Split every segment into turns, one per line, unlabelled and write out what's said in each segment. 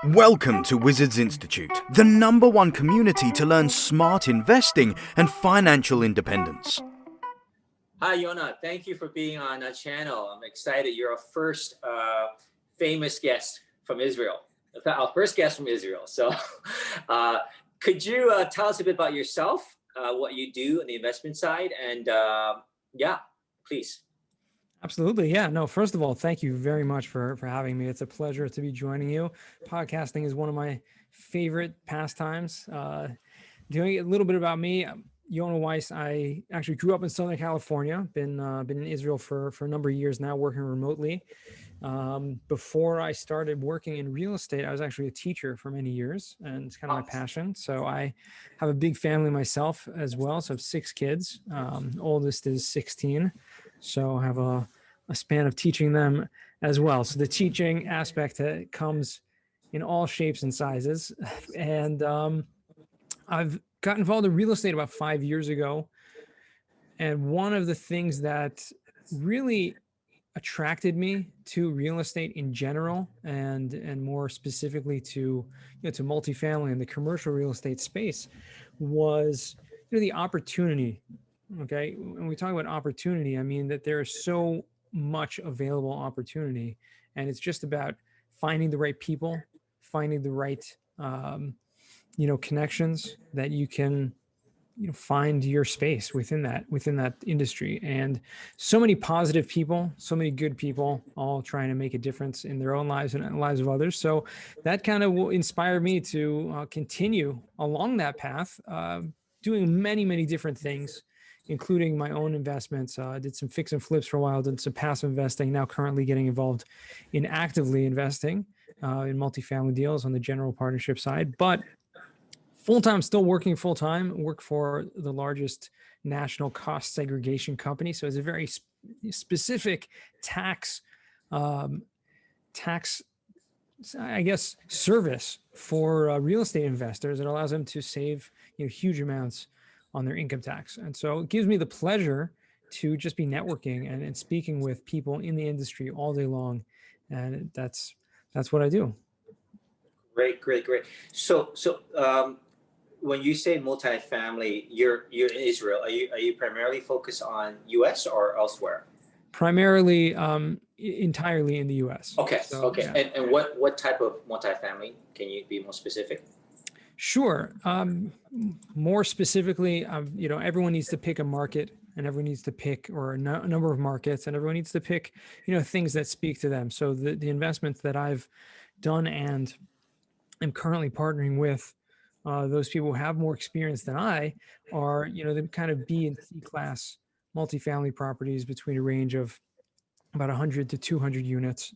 Welcome to Wizards Institute, the #1 community to learn smart investing and financial independence.
Hi, Yonah. Thank you for being on our channel. I'm excited. You're our first famous guest from Israel. In fact, our first guest from Israel. So could you tell us a bit about yourself, what you do on the investment side? And yeah, please.
Absolutely. Yeah. No, first of all, thank you very much for having me. It's a pleasure to be joining you. Podcasting is one of my favorite pastimes. Doing a little bit about me, Yonah Weiss. I actually grew up in Southern California, been in Israel for a number of years now, working remotely. Before I started working in real estate, I was actually a teacher for many years, and it's kind of my passion. So I have a big family myself as well. So I have 6 kids. Oldest is 16. So I have a span of teaching them as well. So the teaching aspect comes in all shapes and sizes. And I've got involved in real estate about 5 years ago. And one of the things that really attracted me to real estate in general, and more specifically to multifamily and the commercial real estate space, was the opportunity. Okay, when we talk about opportunity, I mean that there is so much available opportunity, and it's just about finding the right people, finding the right connections that you can find your space within that industry. And so many positive people, so many good people, all trying to make a difference in their own lives and the lives of others. So that kind of inspired me to continue along that path, doing many different things, including my own investments. I did some fix and flips for a while, did some passive investing, now currently getting involved in actively investing in multifamily deals on the general partnership side. But full-time, still working full-time, work for the largest national cost segregation company. So it's a very specific tax, I guess, service for real estate investors. It allows them to save huge amounts on their income tax. And so it gives me the pleasure to just be networking and speaking with people in the industry all day long. And that's what I do.
Great. So when you say multifamily, you're in Israel. Are you primarily focused on U.S. or elsewhere?
Primarily, entirely in the U.S.
Okay.
So,
Okay.
Yeah.
And what type of multifamily? Can you be more specific?
Sure. More specifically, everyone needs to pick a market, and everyone needs to pick, or a number of markets, and everyone needs to pick, things that speak to them. So the investments that I've done and am currently partnering with, those people who have more experience than I are, the kind of B and C class multifamily properties between a range of about 100 to 200 units,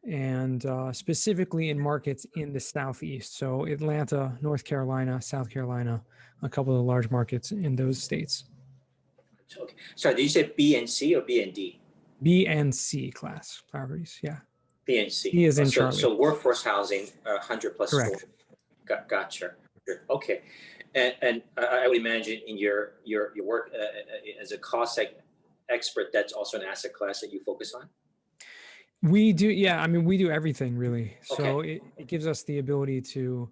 and specifically in markets in the Southeast. So Atlanta, North Carolina, South Carolina, a couple of the large markets in those states.
Okay. Sorry, did you say B and C or B and D?
B and C class properties, yeah.
B and C.
C is in Charlie.
So workforce housing, 100 plus
Correct.
floor. Gotcha. Okay. And I would imagine in your work as a expert, that's also an asset class that you focus on?
We do, yeah. I mean, we do everything really. So
Okay.
it gives us the ability to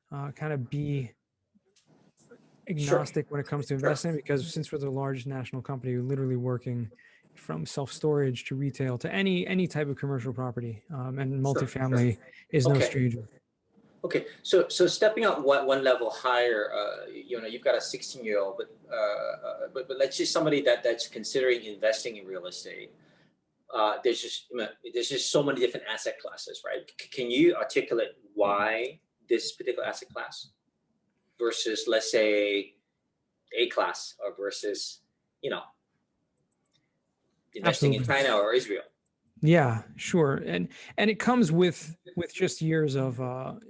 kind of be agnostic when it comes to investing, because since we're the largest national company, we're literally working from self-storage to retail to any type of commercial property, and multifamily is no
Okay.
stranger.
Okay, so stepping up one level higher, you've got a 16-year-old, but let's just somebody that's considering investing in real estate. There's just so many different asset classes, right? Can you articulate why this particular asset class versus, let's say, A class, or versus, investing in
Absolutely.
China or Israel?
Yeah, sure. And it comes with just years of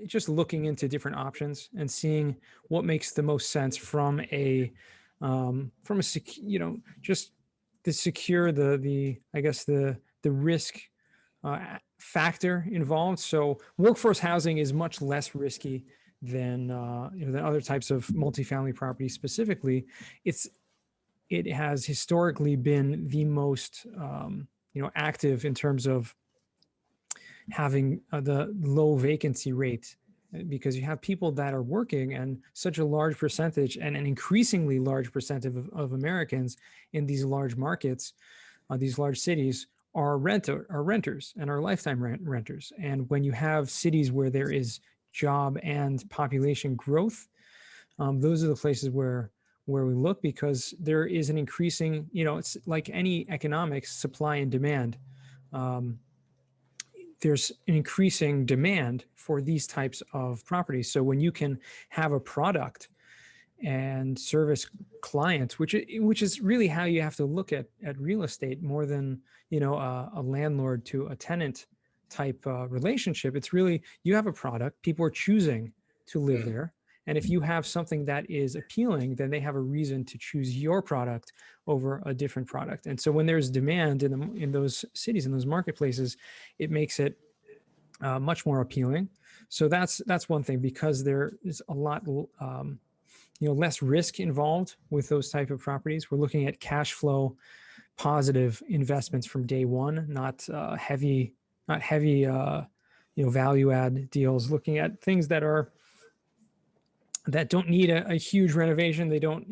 just looking into different options and seeing what makes the most sense from a just to secure the I guess the risk factor involved. So workforce housing is much less risky than than other types of multifamily property. Specifically, it has historically been the most active in terms of having the low vacancy rate, because you have people that are working, and such a large percentage and an increasingly large percentage of Americans in these large markets, these large cities, are renters and are lifetime renters. And when you have cities where there is job and population growth, those are the places where we look, because there is an increasing, it's like any economics, supply and demand. There's an increasing demand for these types of properties. So when you can have a product and service clients, which is really how you have to look at real estate, more than a landlord to a tenant type relationship. It's really, you have a product, people are choosing to live there, and if you have something that is appealing, then they have a reason to choose your product over a different product. And so when there's demand in those cities, in those marketplaces, it makes it much more appealing. So that's one thing, because there is a lot less risk involved with those type of properties. We're looking at cash flow positive investments from day one, not heavy value add deals. Looking at things that don't need a huge renovation. They don't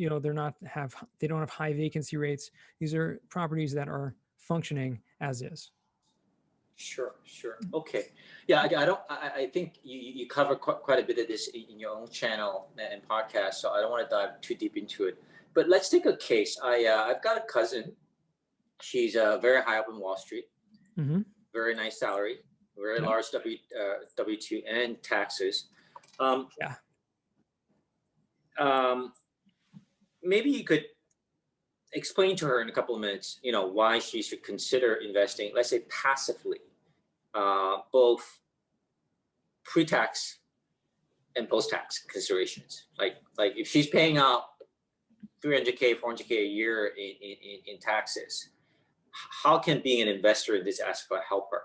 have high vacancy rates. These are properties that are functioning as is.
Sure. Okay. Yeah, I think you cover quite a bit of this in your own channel and podcast, so I don't want to dive too deep into it. But let's take a case. I've got a cousin. She's very high up in Wall Street.
Mm-hmm.
Very nice salary, very large W-2 and taxes. Maybe you could explain to her in a couple of minutes, why she should consider investing, let's say passively, both pre-tax and post-tax considerations. Like if she's paying out $300K, $400K a year in taxes, how can being an investor in this aspect help her?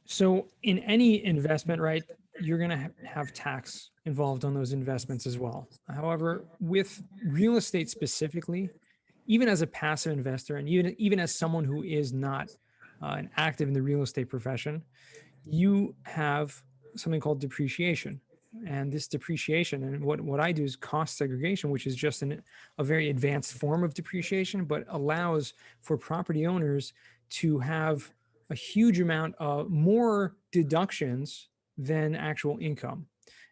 So in any investment, right, you're going to have tax involved on those investments as well. However, with real estate specifically, even as a passive investor, and even as someone who is not an active in the real estate profession, you have something called depreciation. And this depreciation, and what I do is cost segregation, which is just a very advanced form of depreciation, but allows for property owners to have a huge amount of more deductions than actual income.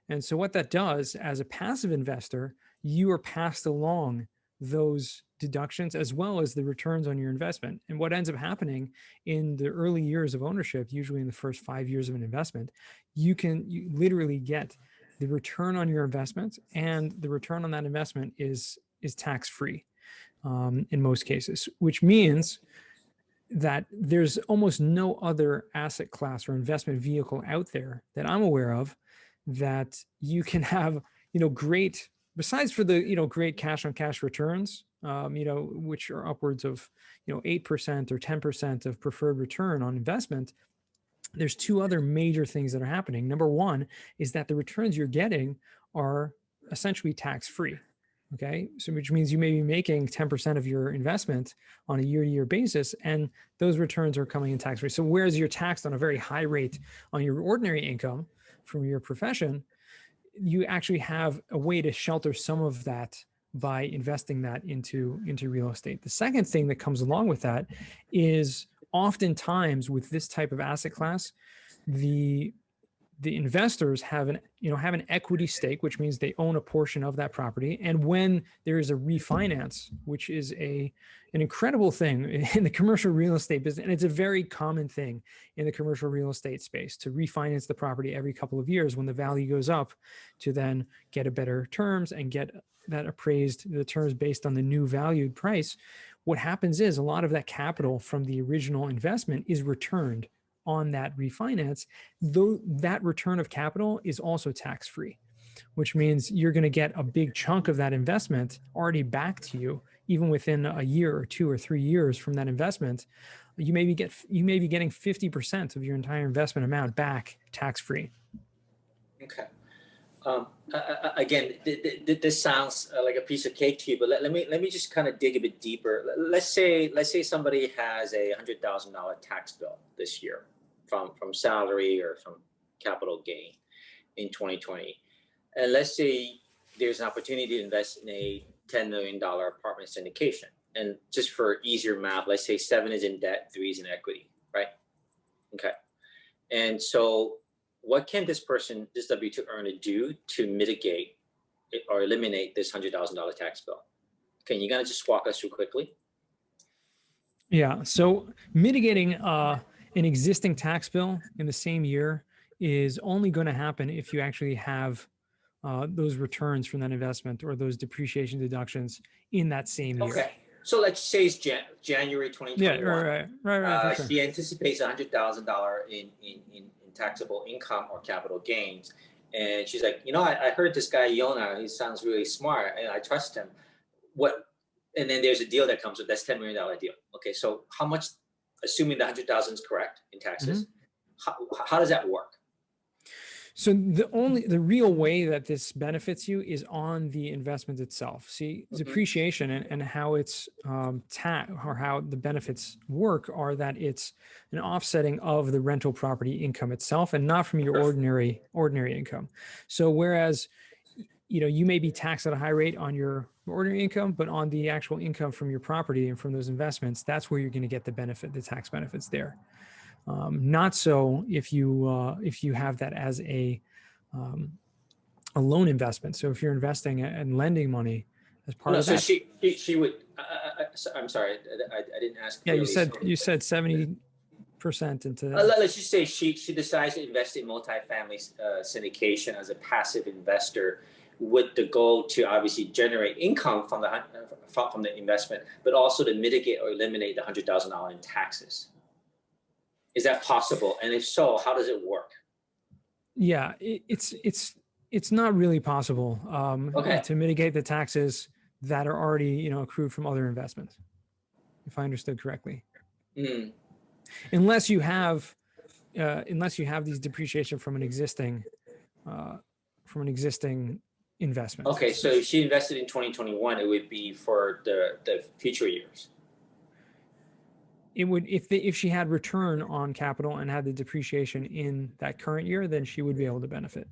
And so what that does, as a passive investor, you are passed along those deductions as well as the returns on your investment. And what ends up happening in the early years of ownership, usually in the first 5 years of an investment, you literally get the return on your investment, and the return on that investment is tax-free in most cases, which means that there's almost no other asset class or investment vehicle out there that I'm aware of that you can have, great, besides for the, great cash on cash returns, which are upwards of, 8% or 10% of preferred return on investment. There's two other major things that are happening. Number one is that the returns you're getting are essentially tax-free. Okay. So which means you may be making 10% of your investment on a year-to-year basis, and those returns are coming in tax-free. So whereas you're taxed on a very high rate on your ordinary income from your profession, you actually have a way to shelter some of that by investing that into real estate. The second thing that comes along with that is, oftentimes with this type of asset class, the investors have an equity stake, which means they own a portion of that property. And when there is a refinance, which is an incredible thing in the commercial real estate business, and it's a very common thing in the commercial real estate space to refinance the property every couple of years when the value goes up, to then get a better terms and get that appraised, the terms based on the new valued price. What happens is a lot of that capital from the original investment is returned on that refinance, though that return of capital is also tax-free, which means you're going to get a big chunk of that investment already back to you, even within a year or 2 or 3 years from that investment. You may be getting 50% of your entire investment amount back tax-free.
Okay. Again, this sounds like a piece of cake to you, but let me just kind of dig a bit deeper. Let's say somebody has a $100,000 tax bill this year from salary or from capital gain in 2020, and let's say there's an opportunity to invest in a $10 million apartment syndication. And just for easier math, let's say 7 is in debt, 3 is in equity, right? Okay. And so what can this person, this W-2 earner, do to mitigate or eliminate this $100,000 tax bill? Can you kind of just walk us through quickly?
Yeah. So mitigating an existing tax bill in the same year is only going to happen if you actually have those returns from that investment or those depreciation deductions in that same year.
Okay. So let's say it's January 2021.
Yeah, right. For sure.
She anticipates $100,000 in taxable income or capital gains. And she's like, I heard this guy, Yonah, he sounds really smart and I trust him. And then there's a deal that comes with that's $10 million deal. Okay. So how much, assuming the 100,000 is correct in taxes, how does that work?
So the real way that this benefits you is on the investment itself. See, depreciation and how it's or how the benefits work are that it's an offsetting of the rental property income itself and not from your ordinary income. So whereas you may be taxed at a high rate on your ordinary income, but on the actual income from your property and from those investments, that's where you're going to get the tax benefits there. Not so if you have that as a loan investment. So if you're investing and lending money as part of that.
So she would. I'm sorry, I didn't ask.
Yeah, you said 70% into.
Let's just say she decides to invest in multifamily syndication as a passive investor, with the goal to obviously generate income from the investment, but also to mitigate or eliminate the $100,000 in taxes. Is that possible? And if so, how does it work?
Yeah, it's not really possible to mitigate the taxes that are already accrued from other investments, if I understood correctly. Unless you have these depreciation from an existing investment.
Okay, so if she invested in 2021, it would be for the future years.
It would, if she had return on capital and had the depreciation in that current year, then she would be able to benefit.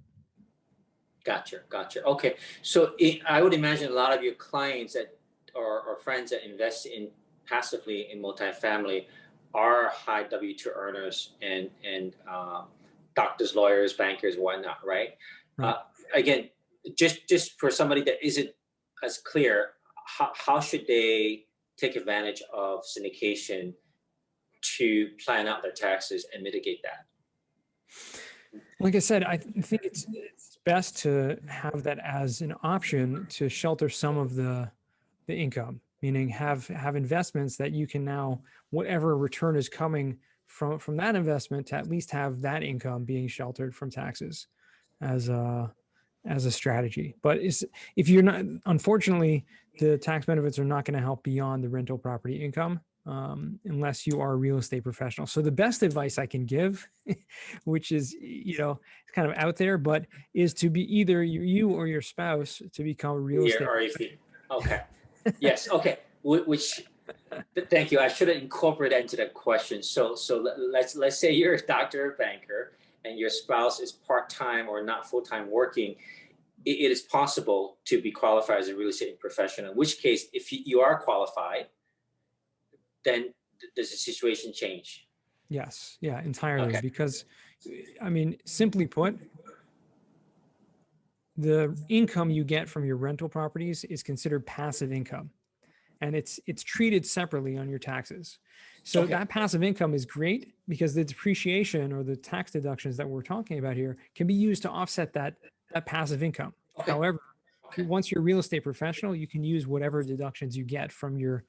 Gotcha. Okay, so I would imagine a lot of your clients or friends that invest in passively in multifamily are high W-2 earners and doctors, lawyers, bankers, whatnot, right? Again, just for somebody that isn't as clear, how should they take advantage of syndication to plan out their taxes and mitigate that?
Like I said, I think it's best to have that as an option to shelter some of the income, meaning have investments that you can now, whatever return is coming from that investment, to at least have that income being sheltered from taxes as a strategy. But if you're not, unfortunately, the tax benefits are not going to help beyond the rental property income unless you are a real estate professional. So the best advice I can give, which is, it's kind of out there, but is to be either you or your spouse to become a real estate professional.
Okay. Yes. Okay. Thank you. I should have incorporated that into the question. So let's say you're a doctor or banker and your spouse is part-time or not full-time working. It is possible to be qualified as a real estate professional, in which case, if you are qualified, then does the situation change?
Yes. Yeah, entirely.
Okay.
Because, simply put, the income you get from your rental properties is considered passive income, and it's treated separately on your taxes. So that passive income is great because the depreciation or the tax deductions that we're talking about here can be used to offset that passive income. However, once you're a real estate professional, you can use whatever deductions you get from your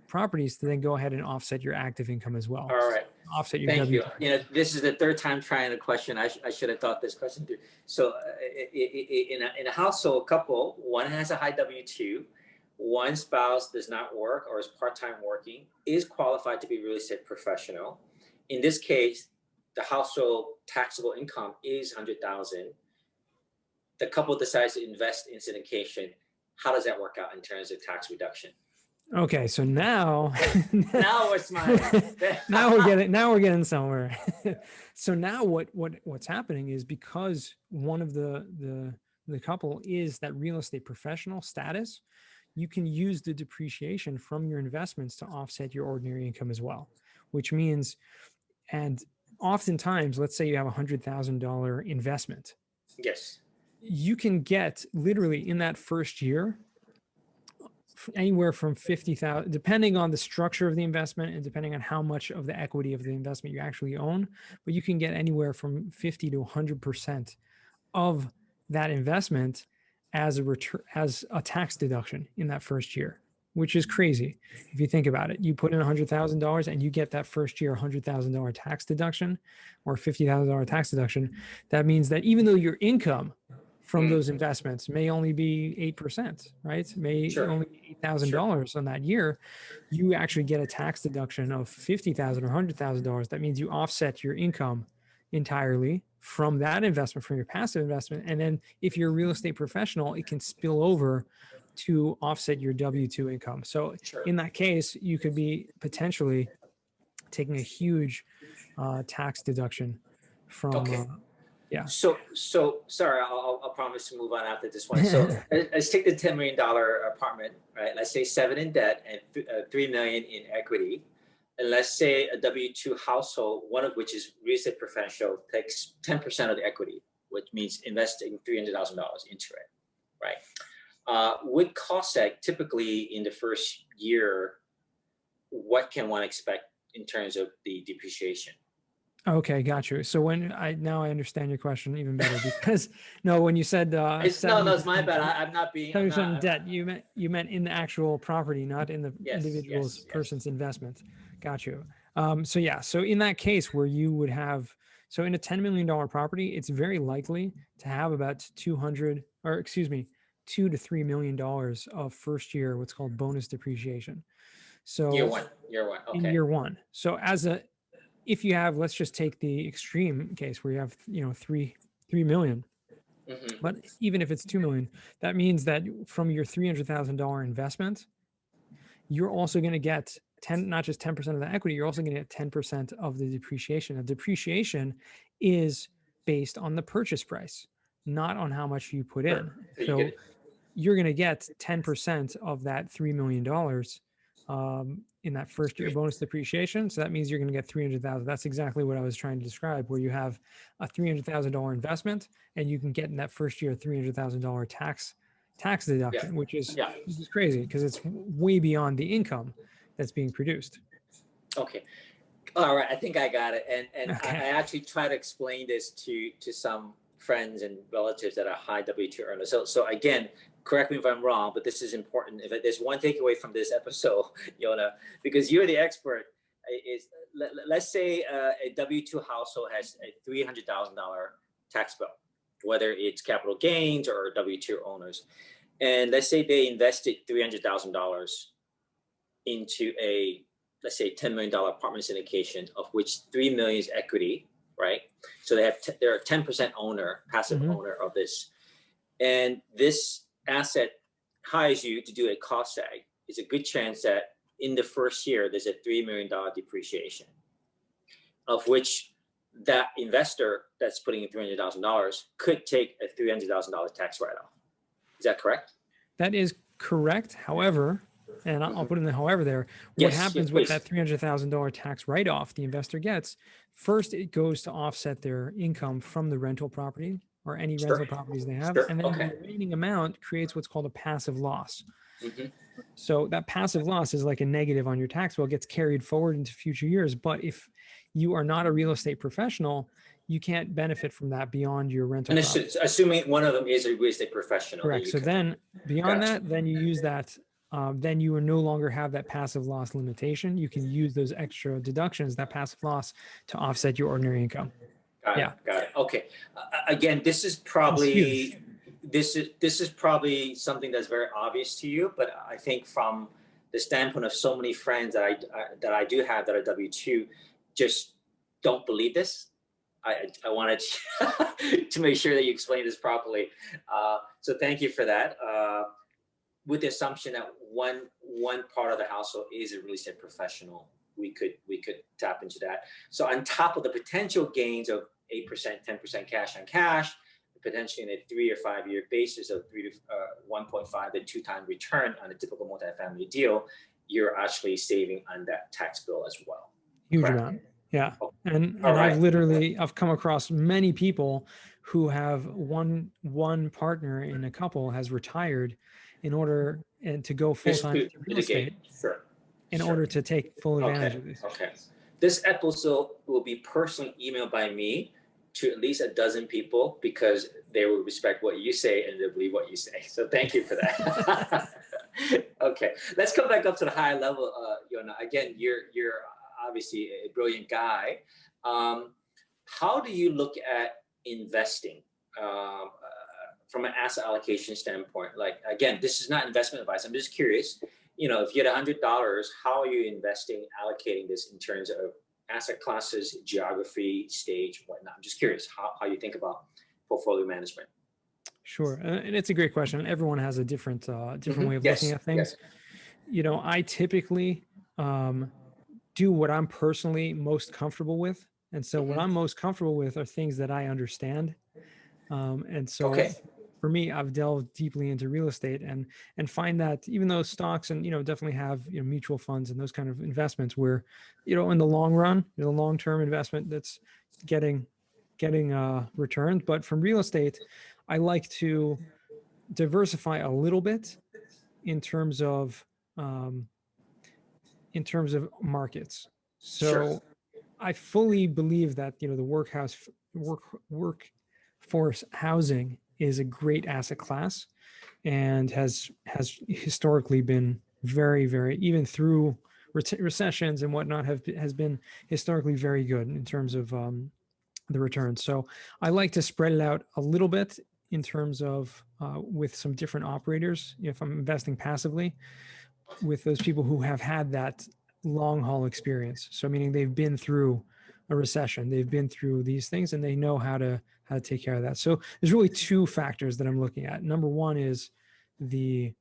properties to then go ahead and offset your active income as well.
All right.
Offset your
Thank you. This is the third time trying the question. I should have thought this question through. So in a household couple, one has a high W-2, one spouse does not work or is part-time working, is qualified to be a real estate professional. In this case, the household taxable income is $100,000. the couple decides to invest in syndication, how does that work out in terms of tax reduction?
Okay, so now
Now it's mine.
now we're getting somewhere. So now what's happening is, because one of the couple is that real estate professional status, you can use the depreciation from your investments to offset your ordinary income as well, which means, and oftentimes, let's say you have $100,000 investment,
Yes.
you can get literally in that first year anywhere from 50,000, depending on the structure of the investment and depending on how much of the equity of the investment you actually own, but you can get anywhere from 50 to 100% of that investment as a return, as a tax deduction in that first year, which is crazy. If you think about it, you put in $100,000 and you get that first year $100,000 tax deduction or $50,000 tax deduction. That means that even though your income from those investments may only be 8%, right? May
Sure.
only be $8,000 on that year, you actually get a tax deduction of $50,000 or $100,000. That means you offset your income entirely from that investment, from your passive investment. And then if you're a real estate professional, it can spill over to offset your W-2 income. So
Sure.
in that case, you could be potentially taking a huge tax deduction from,
Okay.
yeah.
So sorry, I'll promise to move on after this one. So let's take the $10 million apartment, right? Let's say 7 in debt and 3 million in equity. And let's say a W-2 household, one of which is real estate professional, takes 10% of the equity, which means investing $300,000 into it, right? With cost seg, typically in the first year, what can one expect in terms of the depreciation?
Okay, got you. So now I understand your question even better, because no, when you said
No, it's my bad. I'm not being. I'm not,
debt, you meant in the actual property, not in the individual's
yes.
person's investment. Got you. So yeah, so in that case where you would have, so in a $10 million property, it's very likely to have about 200, or excuse me, $2 to $3 million of first year what's called bonus depreciation. So
year one. Okay.
In year one. So if you have, let's just take the extreme case where you have, 3 million.
Mm-hmm.
But even if it's 2 million, that means that from your $300,000 investment, you're also going to get not just 10% of the equity, you're also going to get 10% of the depreciation. Now, depreciation is based on the purchase price, not on how much you put in. So you're going to get 10% of that $3 million in that first year bonus depreciation. So that means you're going to get 300,000. That's exactly what I was trying to describe, where you have a $300,000 investment and you can get in that first year $300,000 tax deduction, which is crazy because it's way beyond the income that's being produced.
Okay. All right. I think I got it. And
Okay.
I actually try to explain this to some friends and relatives that are high W-2 earners. So again, correct me if I'm wrong, but this is important. If there's one takeaway from this episode, Yonah, because you're the expert, is let's say a W-2 household has a $300,000 tax bill, whether it's capital gains or W-2 owners. And let's say they invested $300,000 into let's say $10 million apartment syndication, of which 3 million is equity, right? So they're a 10% owner, passive owner of this. And this asset hires you to do a cost seg. It's a good chance that in the first year, there's a $3 million depreciation, of which that investor that's putting in $300,000 could take a $300,000 tax write-off. Is that correct?
That is correct. However, and I'll put in the however there, what happens with that $300,000 tax write-off the investor gets, first it goes to offset their income from the rental property or any rental properties they have. And then the remaining amount creates what's called a passive loss. So that passive loss is like a negative on your tax bill, gets carried forward into future years. But if you are not a real estate professional, you can't benefit from that beyond your rental property.
Assuming one of them is a real estate professional.
Correct. So then beyond that, then you use that, then you will no longer have that passive loss limitation. You can use those extra deductions, that passive loss, to offset your ordinary income.
Got it. Okay. Again, this is probably something that's very obvious to you, but I think from the standpoint of so many friends that I do have that are W-2, just don't believe this. I wanted to make sure that you explained this properly. So thank you for that. With the assumption that one part of the household is a real estate professional, we could tap into that. So on top of the potential gains of 8%, 10% cash on cash, potentially in a 3 or 5 year basis of 1.5 to 2 times return on a typical multifamily deal, you're actually saving on that tax bill as well.
Huge
Correct?
amount. Yeah.
Oh,
And
all right.
I've come across many people who have one partner in a couple has retired in order and to go full
Just
time
to
into real
mitigate.
estate
Sure.
in
Sure.
order to take full advantage
Okay.
of this.
Okay. This episode will be personally emailed by me to at least a dozen people because they will respect what you say and they believe what you say. So thank you for that. Okay. Let's come back up to the high level, Yonah. Again, you're obviously a brilliant guy. How do you look at investing from an asset allocation standpoint? Like, again, this is not investment advice. I'm just curious. If you had $100, how are you investing, allocating this in terms of asset classes, geography, stage, whatnot? I'm just curious how you think about portfolio management.
Sure. And it's a great question. Everyone has a different way of looking at things.
Yes.
I typically do what I'm personally most comfortable with. And so what I'm most comfortable with are things that I understand. And so
Okay.
for me, I've delved deeply into real estate and find that even though stocks and, definitely have, mutual funds and those kind of investments where, in the long run, the long-term investment that's getting returned. But from real estate, I like to diversify a little bit in terms of markets. So
Sure.
I fully believe that the workforce housing is a great asset class and has historically been very, very, even through recessions and whatnot, has been historically very good in terms of the returns. So I like to spread it out a little bit in terms of with some different operators. If I'm investing passively with those people who have had that long haul experience. So meaning they've been through a recession, they've been through these things, and they know how to take care of that. So there's really 2 factors that I'm looking at. Number 1 is the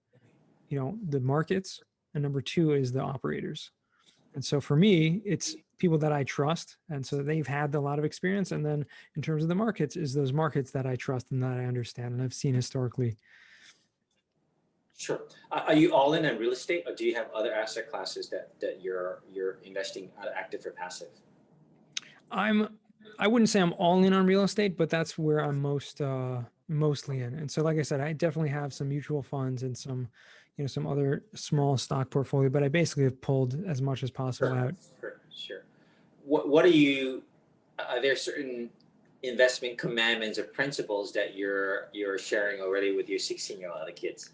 markets, and number 2 is the operators. And so for me, it's people that I trust, and so they've had a lot of experience. And then in terms of the markets, is those markets that I trust and that I understand and I've seen historically.
Sure. Are you all in on real estate, or do you have other asset classes that you're investing active or passive?
I wouldn't say I'm all in on real estate, but that's where I'm mostly in. And so, like I said, I definitely have some mutual funds and some other small stock portfolio, but I basically have pulled as much as possible out.
Sure. Are there certain investment commandments or principles that you're sharing already with your 16-year-old kids?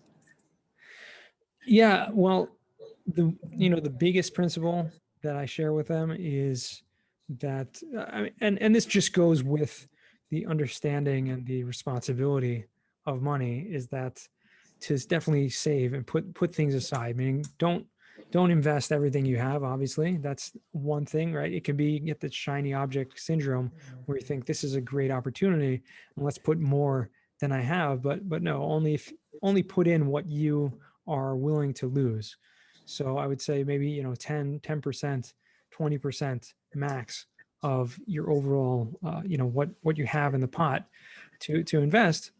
Yeah, well, the biggest principle that I share with them is that, and this just goes with the understanding and the responsibility of money, is that to definitely save and put things aside. Meaning, don't invest everything you have. Obviously, that's one thing, right? It could be you get the shiny object syndrome where you think this is a great opportunity and let's put more than I have. But no, only put in what you are willing to lose. So I would say maybe 10%, 20% max of your overall what you have in the pot to invest,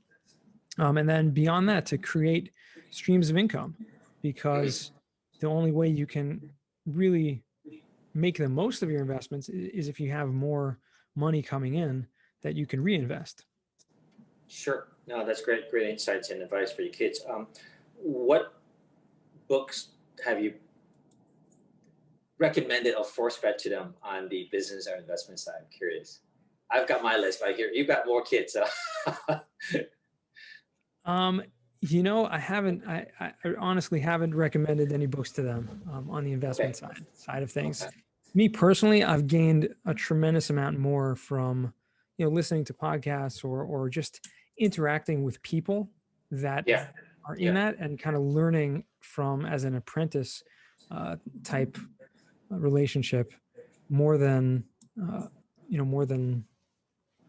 and then beyond that to create streams of income, because the only way you can really make the most of your investments is if you have more money coming in that you can reinvest.
Sure. No, that's great insights and advice for your kids. What books have you recommended or force fed to them on the business or investment side? I'm curious. I've got my list right here. You've got more kids. So.
I haven't. I honestly haven't recommended any books to them on the investment side of things.
Okay.
Me personally, I've gained a tremendous amount more from listening to podcasts or just interacting with people that are in that, and kind of learning from as an apprentice type relationship more than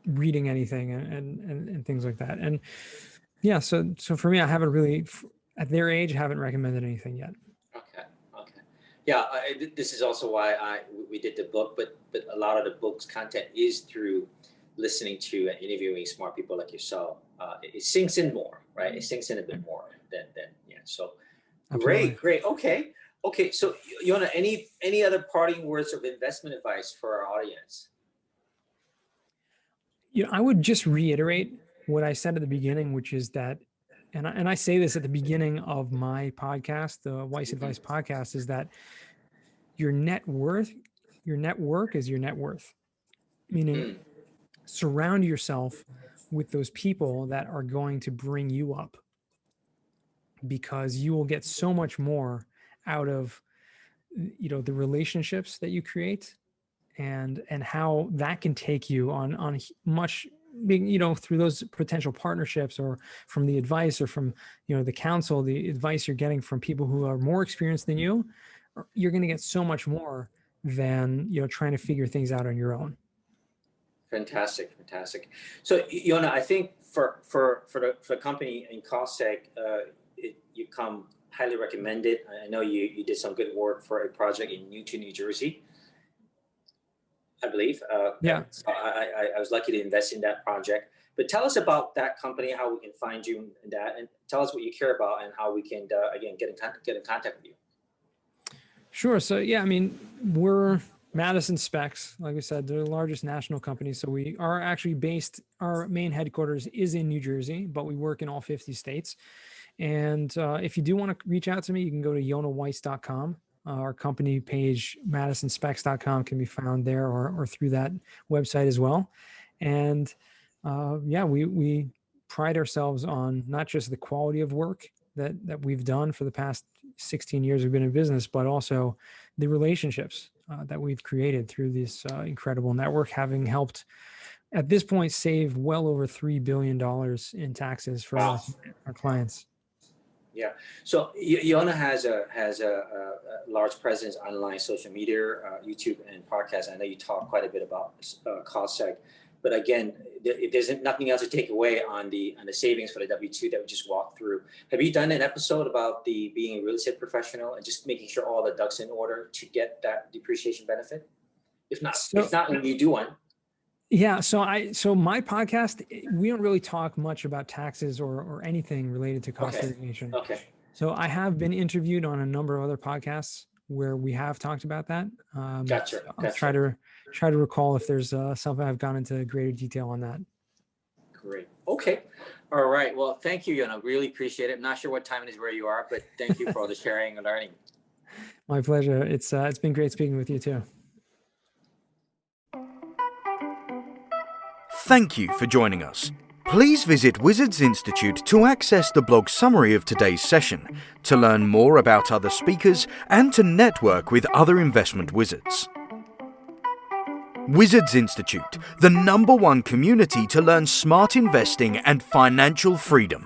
reading anything and things like that. And yeah, so for me, I haven't really, at their age, haven't recommended anything yet.
Okay. Yeah, this is also why we did the book, but a lot of the book's content is through listening to and interviewing smart people like yourself. It sinks in more, right? It sinks in a bit more than yeah. So
Absolutely.
great. Okay. So Yonah, any other parting words of investment advice for our audience?
I would just reiterate what I said at the beginning, which is that, and I say this at the beginning of my podcast, the Weiss Advice podcast, is that your net worth is your net worth. Meaning, surround yourself with those people that are going to bring you up, because you will get so much more out of the relationships that you create, and how that can take you on much big, through those potential partnerships, or from the advice, or from the counsel, the advice you're getting from people who are more experienced than you. You're going to get so much more than trying to figure things out on your own.
Fantastic. So Yonah, I think for the company in cost-seg, you come highly recommended. I know you did some good work for a project in Newton, New Jersey, I believe.
Yeah.
So I was lucky to invest in that project. But tell us about that company, how we can find you in that, and tell us what you care about and how we can again get in contact with you.
Sure. So yeah, I mean, we're Madison Specs. Like I said, they're the largest national company. So we are actually based, our main headquarters is in New Jersey, but we work in all 50 states. And if you do want to reach out to me, you can go to yonahweiss.com. Our company page, madisonspecs.com, can be found there, or through that website as well. And we pride ourselves on not just the quality of work that we've done for the past 16 years we've been in business, but also the relationships that we've created through this incredible network, having helped at this point save well over $3 billion in taxes for our clients.
Yeah. So Yonah has a large presence online, social media, YouTube, and podcast. I know you talk quite a bit about cost-seg, but again, if there's nothing else to take away on the savings for the W-2 that we just walked through. Have you done an episode about being a real estate professional and just making sure all the ducks in order to get that depreciation benefit? If not, when you do one.
Yeah. So my podcast, we don't really talk much about taxes or anything related to cost segregation.
Okay.
So I have been interviewed on a number of other podcasts where we have talked about that.
Gotcha.
I'll try to recall if there's something I've gone into greater detail on that.
Great. Okay. All right. Well, thank you, Yonah. Really appreciate it. I'm not sure what time it is where you are, but thank you for all the sharing and learning.
My pleasure. It's been great speaking with you too.
Thank you for joining us. Please visit Wizards Institute to access the blog summary of today's session, to learn more about other speakers, and to network with other investment wizards. Wizards Institute, the #1 community to learn smart investing and financial freedom.